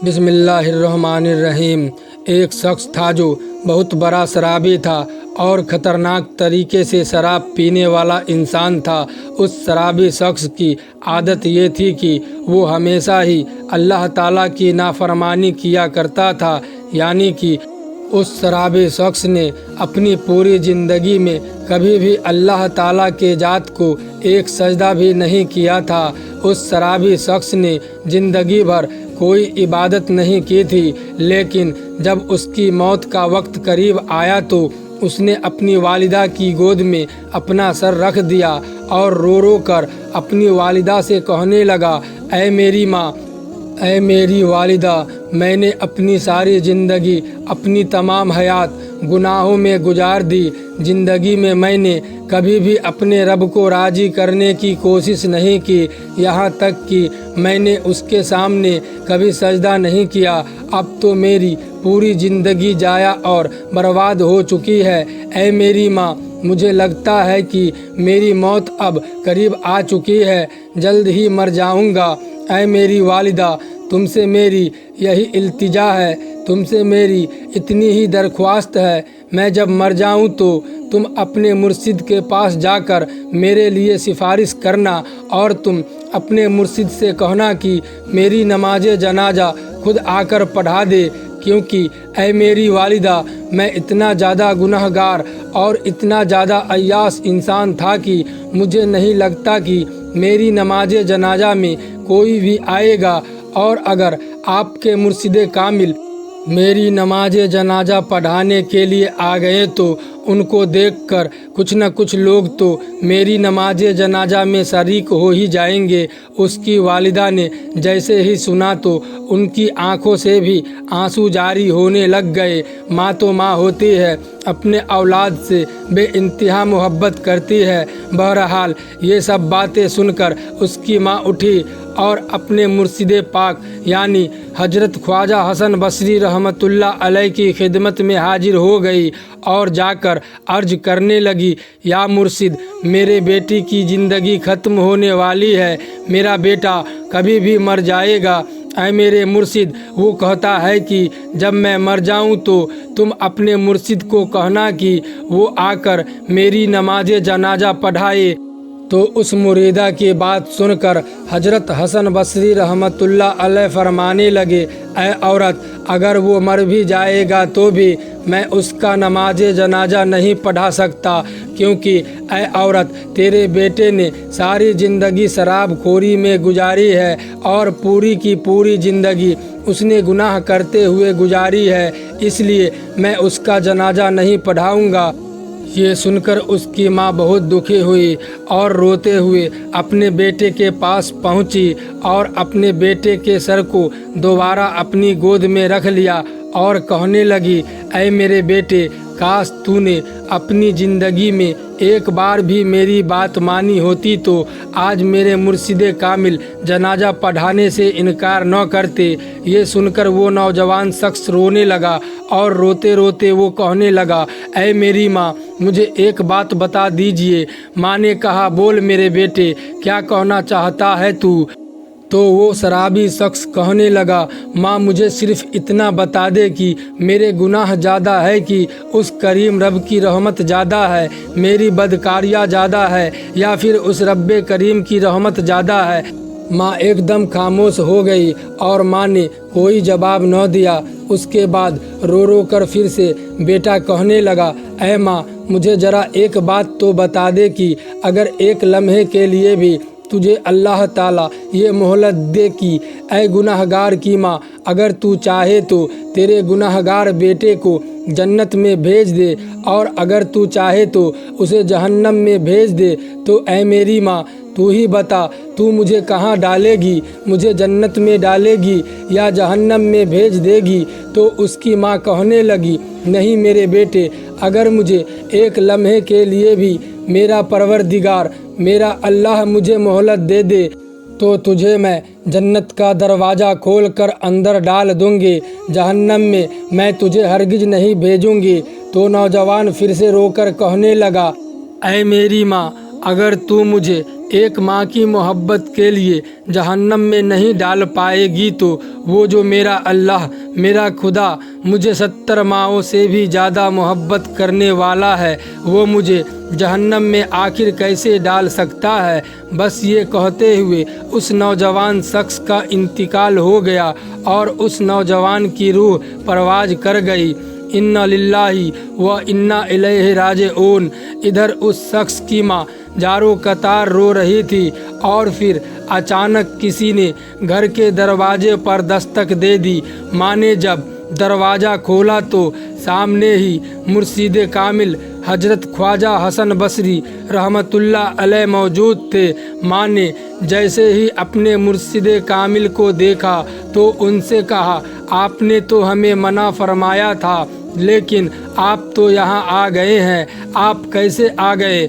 بسم اللہ الرحمن الرحیم۔ ایک شخص تھا جو بہت بڑا شرابی تھا اور خطرناک طریقے سے شراب پینے والا انسان تھا۔ اس شرابی شخص کی عادت یہ تھی کہ وہ ہمیشہ ہی اللہ تعالیٰ کی نافرمانی کیا کرتا تھا، یعنی کہ اس شرابی شخص نے اپنی پوری زندگی میں کبھی بھی اللہ تعالیٰ کے ذات کو ایک سجدہ بھی نہیں کیا تھا۔ اس شرابی شخص نے زندگی بھر کوئی عبادت نہیں کی تھی، لیکن جب اس کی موت کا وقت قریب آیا تو اس نے اپنی والدہ کی گود میں اپنا سر رکھ دیا اور رو رو کر اپنی والدہ سے کہنے لگا، اے میری ماں، اے میری والدہ، میں نے اپنی ساری زندگی، اپنی تمام حیات گناہوں میں گزار دی۔ زندگی میں نے کبھی بھی اپنے رب کو راضی کرنے کی کوشش نہیں کی، یہاں تک کہ میں نے اس کے سامنے کبھی سجدہ نہیں کیا۔ اب تو میری پوری زندگی ضائع اور برباد ہو چکی ہے۔ اے میری ماں، مجھے لگتا ہے کہ میری موت اب قریب آ چکی ہے، جلد ہی مر جاؤں گا۔ اے میری والدہ، تم سے میری یہی التجا ہے، تم سے میری اتنی ہی درخواست ہے، میں جب مر جاؤں تو تم اپنے مرشد کے پاس جا کر میرے لیے سفارش کرنا، اور تم اپنے مرشد سے کہنا کہ میری نماز جنازہ خود آ کر پڑھا دے، کیونکہ اے میری والدہ، میں اتنا زیادہ گناہ گار اور اتنا زیادہ عیاش انسان تھا کہ مجھے نہیں لگتا کہ میری نماز جنازہ میں کوئی بھی آئے گا، اور اگر آپ کے مرشد کامل میری نماز جنازہ پڑھانے کے لیے آ گئے تو ان کو دیکھ کر کچھ نہ کچھ لوگ تو میری نماز جنازہ میں شریک ہو ہی جائیں گے۔ اس کی والدہ نے جیسے ہی سنا تو ان کی آنکھوں سے بھی آنسو جاری ہونے لگ گئے۔ ماں تو ماں ہوتی ہے، اپنے اولاد سے بے انتہا محبت کرتی ہے۔ بہرحال یہ سب باتیں سن کر اس کی ماں اٹھی اور اپنے مرشد پاک یعنی حضرت خواجہ حسن بصری رحمۃ اللہ علیہ کی خدمت میں حاضر ہو گئی اور جا کر عرض کرنے لگی، یا مرشد، میرے بیٹی کی زندگی ختم ہونے والی ہے، میرا بیٹا کبھی بھی مر جائے گا۔ اے میرے مرشد، وہ کہتا ہے کہ جب میں مر جاؤں تو تم اپنے مرشد کو کہنا کہ وہ آ کر میری نماز جنازہ پڑھائے۔ تو اس مریدہ کی بات سن کر حضرت حسن بصری رحمۃ اللہ علیہ فرمانے لگے، اے عورت، اگر وہ مر بھی جائے گا تو بھی میں اس کا نماز جنازہ نہیں پڑھا سکتا، کیونکہ اے عورت، تیرے بیٹے نے ساری زندگی شراب خوری میں گزاری ہے اور پوری کی پوری زندگی اس نے گناہ کرتے ہوئے گزاری ہے، اس لیے میں اس کا جنازہ نہیں پڑھاؤں گا۔ یہ سن کر اس کی ماں بہت دکھی ہوئی اور روتے ہوئے اپنے بیٹے کے پاس پہنچی اور اپنے بیٹے کے سر کو دوبارہ اپنی گود میں رکھ لیا اور کہنے لگی، اے میرے بیٹے، کاش تو نے اپنی زندگی میں ایک بار بھی میری بات مانی ہوتی تو آج میرے مرشد کامل جنازہ پڑھانے سے انکار نہ کرتے۔ یہ سن کر وہ نوجوان شخص رونے لگا اور روتے روتے وہ کہنے لگا، اے میری ماں، مجھے ایک بات بتا دیجئے۔ ماں نے کہا، بول میرے بیٹے، کیا کہنا چاہتا ہے تو؟ تو وہ شرابی شخص کہنے لگا، ماں، مجھے صرف اتنا بتا دے کہ میرے گناہ زیادہ ہے کہ اس کریم رب کی رحمت زیادہ ہے، میری بدکاریاں زیادہ ہے، یا پھر اس رب کریم کی رحمت زیادہ ہے۔ ماں ایک دم خاموش ہو گئی اور ماں نے کوئی جواب نہ دیا۔ اس کے بعد رو رو کر پھر سے بیٹا کہنے لگا، اے ماں، مجھے ذرا ایک بات تو بتا دے کہ اگر ایک لمحے کے لیے بھی تجھے اللہ تعالیٰ یہ مہلت دے کہ اے گناہ گار کی ماں، اگر تو چاہے تو تیرے گناہ گار بیٹے کو جنت میں بھیج دے، اور اگر تو چاہے تو اسے جہنم میں بھیج دے، تو اے میری ماں، تو ہی بتا، تو مجھے کہاں ڈالے گی؟ مجھے جنت میں ڈالے گی یا جہنم میں بھیج دے گی؟ تو اس کی ماں کہنے لگی، نہیں میرے بیٹے، اگر مجھے ایک لمحے کے لیے بھی میرا پروردگار، میرا اللہ مجھے مہلت دے دے تو تجھے میں جنت کا دروازہ کھول کر اندر ڈال دوں گی، جہنم میں تجھے ہرگز نہیں بھیجوں گی۔ تو نوجوان پھر سے رو کر کہنے لگا، اے میری ماں، اگر تو مجھے ایک ماں کی محبت کے لیے جہنم میں نہیں ڈال پائے گی تو وہ جو میرا اللہ میرا خدا مجھے 70 ماؤں سے بھی زیادہ محبت کرنے والا ہے وہ مجھے جہنم میں آخر کیسے ڈال سکتا ہے؟ بس یہ کہتے ہوئے اس نوجوان شخص کا انتقال ہو گیا اور اس نوجوان کی روح پرواز کر گئی۔ انا للہ و انا الیہ راجعون۔ ادھر اس شخص کی ماں جارو قطار رو رہی تھی اور پھر اچانک کسی نے گھر کے دروازے پر دستک دے دی۔ ماں نے جب دروازہ کھولا تو سامنے ہی مرشد کامل حضرت خواجہ حسن بصری رحمۃ اللہ علیہ موجود تھے۔ ماں نے جیسے ہی اپنے مرشد کامل کو دیکھا تو ان سے کہا، آپ نے تو ہمیں منع فرمایا تھا لیکن آپ تو یہاں آ گئے ہیں، آپ کیسے آ گئے؟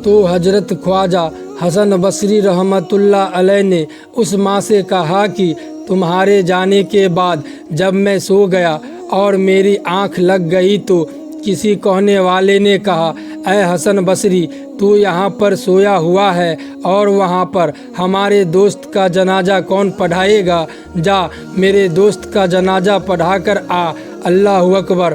تو حضرت خواجہ حسن بصری رحمۃ اللہ علیہ نے اس ماں سے کہا کہ تمہارے جانے کے بعد جب میں سو گیا اور میری آنکھ لگ گئی تو کسی کہنے والے نے کہا، اے حسن بصری تو یہاں پر سویا ہوا ہے اور وہاں پر ہمارے دوست کا جنازہ کون پڑھائے گا؟ جا میرے دوست کا جنازہ پڑھا کر آ۔ اللہ اکبر۔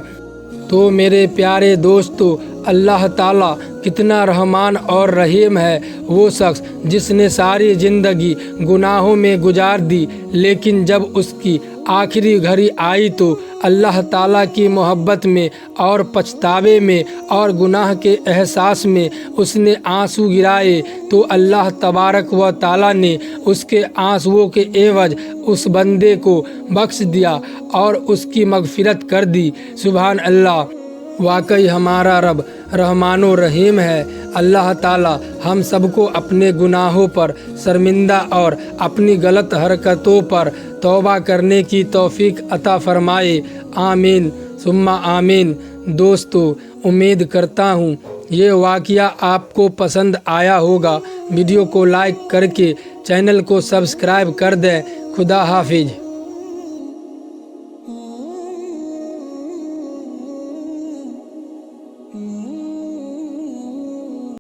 تو میرے پیارے دوستو، اللہ تعالیٰ کتنا رحمان اور رحیم ہے۔ وہ شخص جس نے ساری زندگی گناہوں میں گزار دی لیکن جب اس کی آخری گھڑی آئی تو اللہ تعالیٰ کی محبت میں اور پچھتاوے میں اور گناہ کے احساس میں اس نے آنسو گرائے تو اللہ تبارک و تعالیٰ نے اس کے آنسوؤں کے عوض اس بندے کو بخش دیا اور اس کی مغفرت کر دی۔ سبحان اللہ۔ واقعی ہمارا رب رحمان و رحیم ہے۔ اللہ تعالیٰ ہم سب کو اپنے گناہوں پر شرمندہ اور اپنی غلط حرکتوں پر توبہ کرنے کی توفیق عطا فرمائے۔ آمین ثم آمین۔ دوستو، امید کرتا ہوں یہ واقعہ آپ کو پسند آیا ہوگا۔ ویڈیو کو لائک کر کے چینل کو سبسکرائب کر دیں۔ خدا حافظ۔